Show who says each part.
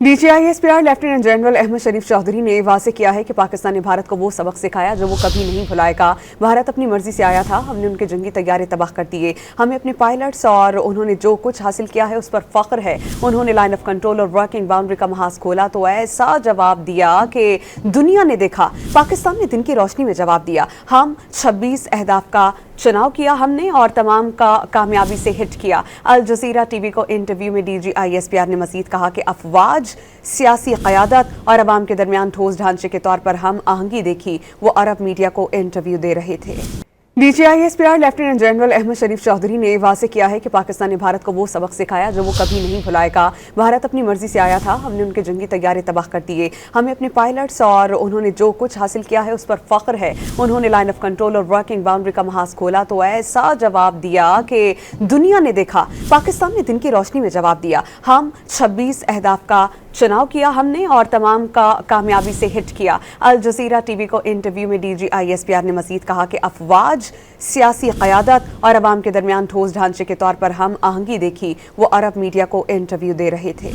Speaker 1: DGISPR lieutenant general Ahmad शरीफ चौधरी ने वाज़ेह किया है कि पाकिस्तान ने भारत को वो सबक सिखाया जो वो कभी नहीं भुलाएगा। भारत अपनी मर्जी से आया था, हमने उनके जंगी तैयारे तबाह कर दिए। हमें अपने पायलट्स और उन्होंने जो कुछ हासिल किया है उस पर फख्र है। उन्होंने लाइन ऑफ कंट्रोल और वर्किंग बाउंड्री का महाज खोला तो ऐसा जवाब दिया कि दुनिया ने देखा। पाकिस्तान ने दिन की रोशनी में जवाब दिया। हम 26 अहदाफ का चुनाव किया हमने और तमाम का कामयाबी से हिट किया। अल जज़ीरा टीवी को इंटरव्यू में DGISPR ने मज़ीद कहा कि अफवाज, सियासी क़यादत और अवाम के दरमियान ठोस ढांचे के तौर पर हम आहंगी देखी। वो अरब मीडिया को इंटरव्यू दे रहे थे। DGISPR लेफ्टिनेंट जनरल अहमद शरीफ चौधरी ने वाज़ेह किया है कि पाकिस्तान ने भारत को वो सबक सिखाया जो वो कभी नहीं भुलाएगा। भारत अपनी मर्जी से आया था, हमने उनके जंगी तैयारे तबाह कर दिए। हमें अपने पायलट्स और उन्होंने जो कुछ हासिल किया है उस पर फख्र है। उन्होंने लाइन ऑफ कंट्रोल और वर्किंग बाउंड्री का महाज खोला तो ऐसा जवाब दिया कि दुनिया ने देखा। पाकिस्तान ने दिन की रोशनी में जवाब दिया। हम 26 अहदाफ का चुनाव किया हमने और तमाम का कामयाबी से हिट किया। अल जज़ीरा टीवी को इंटरव्यू में DGISPR ने मज़ीद कहा कि अफवाज, सियासी क़यादत और अवाम के दरमियान ठोस ढांचे के तौर पर हम आहंगी देखी। वो अरब मीडिया को इंटरव्यू दे रहे थे।